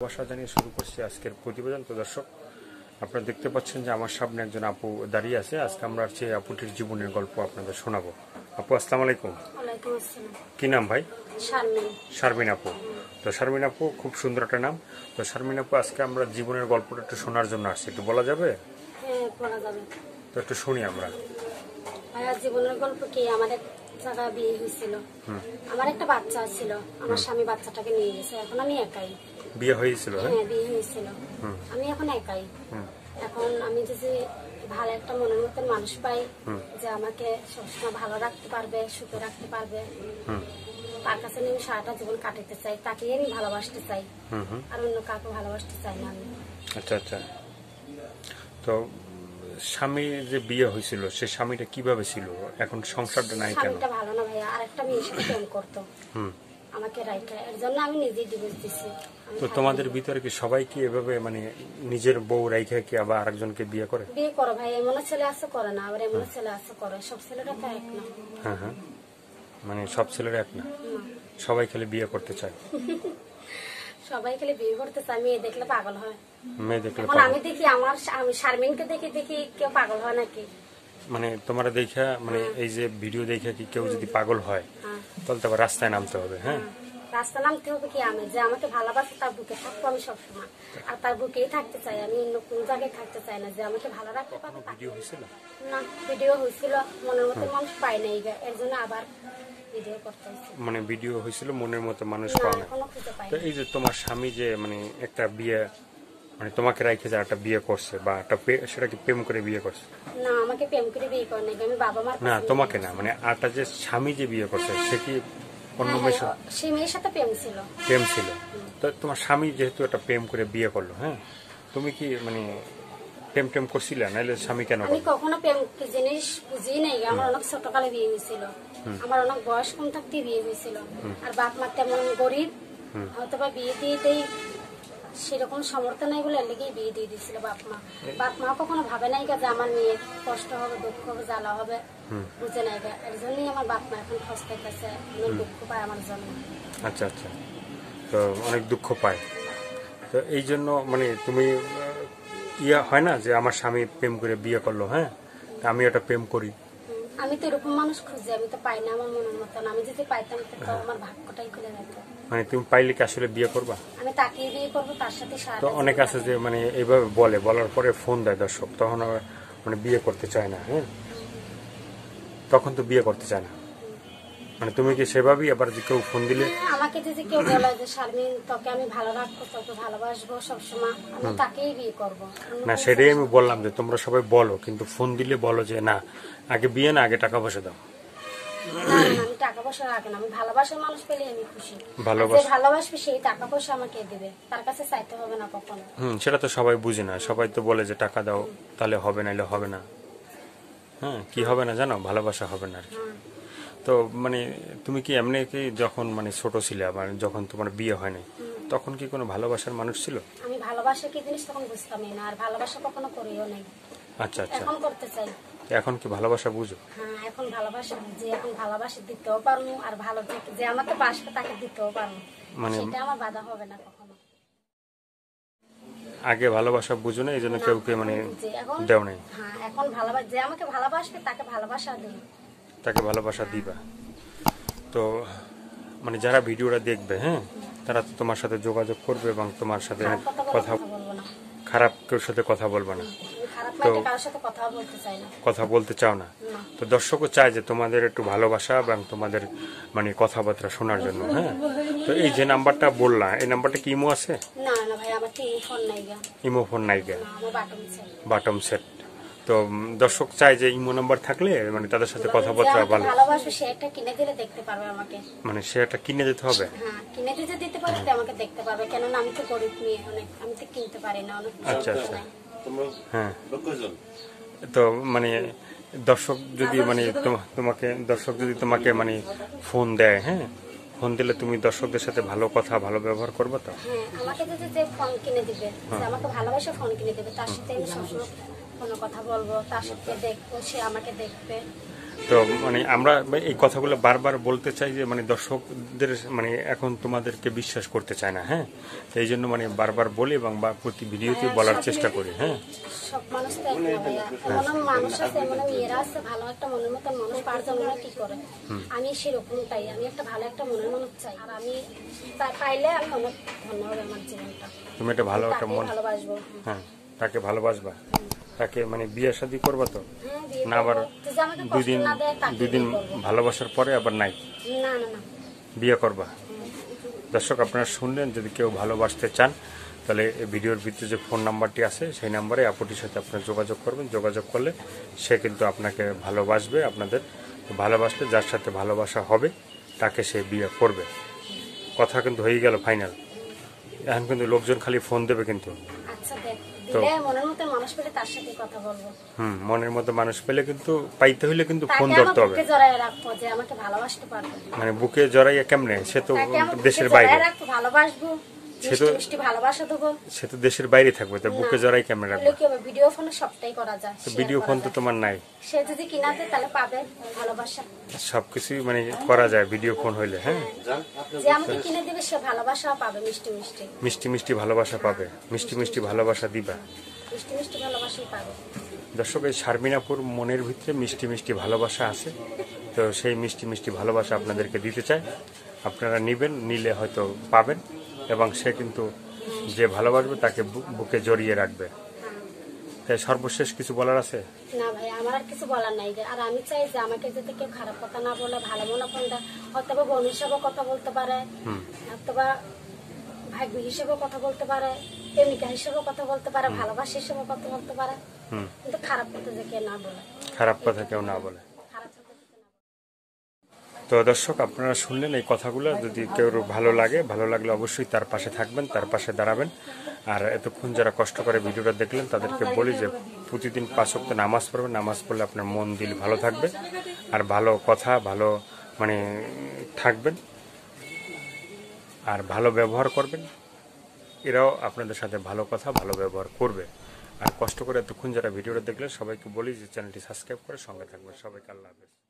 ভালোবাসা জানিয়ে শুরু করছি আজকের প্রতিবেদন। তো দর্শক, আপনারা দেখতে পাচ্ছেন যে আমার সামনে একজন আপু দাঁড়িয়ে আছে। আজকে আমরা সেই আপুটির জীবনের গল্প আপনাদের শোনাবো। আপু, আসসালামু আলাইকুম। ওয়ালাইকুম আসসালাম। কি নাম ভাই? শারমিন। শারমিন আপু। তো শারমিন আপু খুব সুন্দর একটা নাম। তো শারমিন আপু, আজকে আমরা জীবনের গল্পটা একটু শোনার জন্য আসছি, একটু বলা যাবে? হ্যাঁ, বলা যাবে। তো একটু শুনি আমরা। ভাইয়া, জীবনের গল্প কি, আমার এক জায়গায় বিয়ে হয়েছিল। আমার একটা বাচ্চা ছিল, আমার স্বামী বাচ্চাটাকে নিয়ে গেছে। এখন আমি একাই। বিয়ে হয়েছিল? হ্যাঁ, বিয়ে হয়েছিল। আমি এখন একাই। এখন আমি যদি ভালো একটা মনের মতন মানুষ পাই, যে আমাকে সবসময় ভালো রাখতে পারবে, সুখে রাখতে পারবে, তার কাছে আমি সারাটা জীবন কাটাতে চাই। তাকে আমি ভালোবাসতে চাই, আর অন্য কাউকে ভালোবাসতে চাই না আমি। আচ্ছা আচ্ছা। তো স্বামীর যে বিয়ে হয়েছিল, সে স্বামীটা কিভাবে ছিল? এখন সংসারটা নাই কেন? স্বামীটা ভালো না ভাইয়া, আরেকটা মেয়ের সাথে প্রেম করতো আমাকে রাইখা। এর জন্য আমি নিজেই ডিভোর্স দিছি। তো তোমাদের ভিতরে কি সবাই কি এভাবে মানে নিজের বউ রাইখা কি আবার আরেকজনকে বিয়ে করে? বিয়ে করো ভাই, এমন ছেলে আছে করে না, আবার এমন ছেলে আছে করে। সব ছেলেরা তো এক না। হ্যাঁ হ্যাঁ, মানে সব ছেলেরা এক না, সবাই খালি বিয়ে করতে চায়। সবাই খালি বিয়ে করতে চায়, মেয়ে দেখলে পাগল হয়। মেয়ে দেখলে এখন আমি দেখি, আমি শারমিনকে দেখি কেউ পাগল হয় নাকি? মানে তোমরা দেখা, মানে এই যে ভিডিও দেখা কি কেউ যদি পাগল হয়, তাহলে তো আবার রাস্তায় নামতে হবে। হ্যাঁ, রাস্তা নামতে হবে কি, আমি যে আমাকে ভালোবাসে তার বুকে থাকবো আমি সবসময়, আর তার বুকেই থাকতে চাই আমি, অন্য কোন জায়গায় থাকতে চাই না। যে আমাকে ভালো রাখতে পারবে। ভিডিও হয়েছিল না, ভিডিও হয়েছিল, মনের মতো মানুষ পাই নাই, এর জন্য আবার ভিডিও করতে হয়েছে। মানে ভিডিও হয়েছিল, মনের মতো মানুষ না, পাওয়া না। এখনো খুঁজে পাই তো না। এই যে তোমার স্বামী যে মানে একটা বিয়ে, মানে তোমাকে রাইখে যে একটা বিয়ে করছে, বা একটা সেটা কি প্রেম করে বিয়ে করছে? না, আমাকে প্রেম করে বিয়ে করে নাকি, আমি বাবা মার না, কাছে তোমাকে না, মানে আরটা যে স্বামী যে বিয়ে করছে, সে কি অন্য মেয়ের সাথে সেই মেয়ের সাথে প্রেম ছিল। প্রেম ছিল? তো তোমার স্বামী যেহেতু একটা প্রেম করে বিয়ে করলো, হ্যাঁ, তুমি কি মানে প্রেম করছিলে? নাহলে স্বামী কেন আমি করলো? কখনো প্রেম কি জিনিস বুঝি নাই। আমার অনেক ছোটকালে বিয়ে হয়েছিল, আমার অনেক বয়স কম থাকতে বিয়ে হয়েছিল। আর বাপ মা তেমন গরিব, হয়তো বা বিয়ে দিয়েতেই সেরকম সমর্থ নাই বলে লেগেই বিয়ে দিয়ে দিয়েছিল বাপ মা। বাপ মা কখনো ভাবে নাই যে আমার মেয়ে কষ্ট হবে, দুঃখ হবে, জ্বালা হবে, বুঝে নাই। এর জন্যই আমার বাপ মা এখন খসতে গেছে, অনেক দুঃখ পায় আমার জন্য। আচ্ছা আচ্ছা। তো অনেক দুঃখ পায়। তো এই জন্য মানে তুমি ইয়া হয় না যে আমার স্বামী প্রেম করে বিয়ে করলো, হ্যাঁ, তা আমি একটা প্রেম করি। আমি তো এরকম মানুষ খুঁজি, আমি তো পাই না আমার মনের মতন। আমি যদি পাইতাম তো আমার ভাগ্যটাই খুলে যেত। মানে তুমি পাইলে কি আসলে বিয়ে করবা? আমি তাকে বিয়ে করবো, তার সাথে তো অনেক আছে যে মানে এইভাবে বলার পরে ফোন দেয় দর্শক, তখন আর মানে বিয়ে করতে চায় না। হ্যাঁ, তখন তো বিয়ে করতে চায় না। মানে তুমি কি সেভাবেই আবার যে কেউ ফোন দিলে? আমাকে যদি কেউ বলে যে শারমিন, তোকে আমি ভালো রাখবো, তোকে ভালোবাসবো সবসময়, আমি তাকেই বিয়ে করবো। না, সেটাই আমি বললাম যে তোমরা সবাই বলো, কিন্তু ফোন দিলে বলো যে না, আগে বিয়ে না, আগে টাকা পয়সা দাও। আমি টাকা পয়সা রাখি না, আমি ভালোবাসার মানুষ পেলে আমি খুশি। ভালোবাসা, যে ভালোবাসবে সেই টাকা পয়সা আমাকে দিবে, তার কাছে চাইতে হবে না কখনো। সেটা তো সবাই বুঝে না। সবাই তো বলে যে টাকা দাও, তাহলে হবে, নাইলে হবে না। হ্যাঁ, কি হবে না জানো? ভালোবাসা হবে না আর কি। তো মানে তুমি কি এমনি কি যখন মানে ছোট ছিলে, আবার যখন তোমার বিয়ে হয় নাই, তখন কি কোনো ভালোবাসার মানুষ ছিল? আমি ভালোবাসা কি জিনিস তখন বুঝতামই না, আর ভালোবাসা কখনো করিও নাই। আচ্ছা আচ্ছা। এখন করতে চাই। এখন কি ভালোবাসা বুঝো? হ্যাঁ, এখন ভালোবাসা বুঝি, এখন ভালোবাসা দিতেও পারবো, আর ভালো যে আমাকে বাসবে তাকে দিতেও পারবো, মানে সেটা আমার বাধা হবে না কখনো। আগে ভালোবাসা বুঝো না, এই জন্য কেউ কে মানে এখন দেও নাই। হ্যাঁ, এখন ভালোবাসা, যে আমাকে ভালোবাসবে তাকে ভালোবাসা দিই, তাকে ভালোবাসা দিবা। তো মানে যারা ভিডিওটা দেখবে, হ্যাঁ, তারা তো তোমার সাথে যোগাযোগ করবে এবং তোমার সাথে কথা, বলবো না, খারাপ কেউ সাথে কথা বলবে না, খারাপ মাইন্ডে কারোর সাথে কথা বলতে চাই না, কথা বলতে চাও না। তো দর্শকও চায় যে তোমাদের একটু ভালোবাসা এবং তোমাদের মানে কথাবার্তা শোনার জন্য। হ্যাঁ, তো এই যে নাম্বারটা বললা, এই নাম্বারটা কি ইমো আছে? না না ভাই, আমার তো ফোন নাই গা। ইমো ফোন নাই গে? আমার বাটম সেট। তো দর্শক চায় যে ইমো নাম্বার থাকলে মানে তাদের সাথে কথাবার্তা ভালো। ভালোবাসবে, সে একটা কিনে দিলে দেখতে পারবে আমাকে। মানে সে একটা কিনে দিতে হবে? হ্যাঁ, কিনে দিতে পারবে, আমাকে দেখতে পারবে। কেননা আমি তো গরিব মেয়ে, অনেক আমি তো কিনতে পারি না, অনেক। আচ্ছা আচ্ছা। হ্যাঁ, তো মানে দর্শক যদি মানে দর্শক যদি তোমাকে মানে ফোন দেয়, হ্যাঁ, ফোন দিলে তুমি দর্শকদের সাথে ভালো কথা, ভালো ব্যবহার করবে তো? হ্যাঁ, আমাকে যদি যে ফোন কিনে দিবে, যে আমাকে ভালোবাসে ফোন কিনে দিবে, তার সাথে আমি সবসময় কোনো কথা বলবো, তার সাথে দেখবো, সে আমাকে দেখবে। তো মানে আমরা এই কথাগুলো বারবার বলতে চাই যে মানে দর্শকদের মানে এখন তোমাদেরকে বিশ্বাস করতে চায় না, হ্যাঁ, এই জন্য মানে বারবার বলি এবং প্রতি ভিডিওতে বলার চেষ্টা করি। হ্যাঁ, সব মানুষ তো এক না ভাইয়া, এমন মানুষ আছে, এমন মেয়েরা আছে ভালো একটা মনের মতন মানুষ পারজন না কি করে। আমি সেরকমটাই, আমি একটা ভালো একটা মনের মানুষ চাই, আর আমি পাইলে আমি অনেক ধন্য হবে আমার জীবনটা। তুমি একটা ভালো একটা মন, ভালোবাসবো। হ্যাঁ, তাকে ভালোবাসবা, তাকে মানে বিয়ে শাদী করবা তো হ্যাঁ, বিয়ে না? আবার করবো। যে আমাকে কষ্ট না দেয় তাকে দুদিন বিয়ে করবো। ভালোবাসার পরে আবার নাই না না না, বিয়ে করবা? দর্শক আপনারা শুনলেন, যদি কেউ ভালোবাসতে চান তাহলে এই ভিডিওর ভিতরে যে ফোন নাম্বারটি আছে সেই নাম্বারে আপুটির সাথে আপনারা যোগাযোগ করবেন। যোগাযোগ করলে সে কিন্তু আপনাকে ভালোবাসবে, আপনাদের ভালোবাসলে যার সাথে ভালোবাসা হবে তাকে সে বিয়ে করবে। কথা কিন্তু হয়ে গেল ফাইনাল। এখন কিন্তু লোকজন খালি ফোন দেবে কিন্তু। আচ্ছা দেখ, দিলে মনের মতো মানুষ পেলে তার সাথে কথা বলবো। মনের মতো মানুষ পেলে কিন্তু পাইতে হইলে কিন্তু ফোন তাকে ধরতে আমার হবে। বুকে জড়ায় রাখবো যে আমাকে ভালোবাসতে পারবে। মানে বুকে জড়াইয়া কেমনে? সে তো তাকে আমার বুকে দেশের বাইরে, জড়ায় রাখবো, ভালোবাসবো, সে তো- মিষ্টি মিষ্টি ভালোবাসা দেবো। সে তো দেশের বাইরে থাকবে, তো বুকে জড়াই কেমনে রাখবে? বলে কি হবে, ভিডিও ফোনে সবটাই করা যায়, তো share ভিডিও করা ফোন তো যায়। তোমার নাই। সে যদি কিনা দেয় তাহলে পাবে ভালোবাসা। সবকিছুই মানে করা যায় ভিডিও ফোন হইলে। হ্যাঁ, যে আমাকে কিনে দিবে সে ভালোবাসা পাবে, মিষ্টি মিষ্টি মিষ্টি মিষ্টি ভালোবাসা পাবে, মিষ্টি মিষ্টি ভালোবাসা দিবা। মিষ্টি মিষ্টি ভালোবাসাই পাবে। দর্শক, এই শারমিনাপুর মনের ভিতরে মিষ্টি মিষ্টি ভালোবাসা আছে, তো সেই মিষ্টি মিষ্টি ভালোবাসা আপনাদেরকে দিতে চায়। আপনারা নিবেন, নিলে হয়তো পাবেন, এবং সে কিন্তু যে ভালোবাসবে তাকে বুকে জড়িয়ে রাখবে। তাই সর্বশেষ কিছু বলার আছে? না ভাই, আমার আর কিছু বলার নাই। আর আমি চাই যে আমাকে যাতে কেউ খারাপ কথা না বলে, ভালো মনে ফোনটা অথবা বোন হিসেবেও কথা বলতে পারে, অথবা ভাগ্য হিসেবেও কথা বলতে পারে, প্রেমিকা হিসেবেও কথা বলতে পারে, ভালোবাসা হিসেবেও কথা বলতে পারে, কিন্তু খারাপ কথা যে কেউ না বলে। খারাপ কথা কেউ না বলে। খারাপ কথা যাতে না বলে। তো দর্শক, আপনারা শুনলেন এই কথাগুলো। যদি কেউ ভালো লাগে, ভালো লাগলে অবশ্যই তার পাশে থাকবেন, তার পাশে দাঁড়াবেন। আর এতক্ষণ যারা কষ্ট করে ভিডিওটা দেখলেন তাদেরকে বলি যে প্রতিদিন 5 ওয়াক্ত নামাজ পড়বেন। নামাজ পড়লে আপনার মন দিল ভালো থাকবে, আর ভালো কথা ভালো মানে থাকবেন, আর ভালো ব্যবহার করবেন। এরাও আপনাদের সাথে ভালো কথা ভালো ব্যবহার করবে। আর কষ্ট করে এতক্ষণ যারা ভিডিওটা দেখলেন সবাইকে বলি যে চ্যানেলটি সাবস্ক্রাইব করে সঙ্গে থাকবেন। সবাইকে আল্লাহ হাফেজ।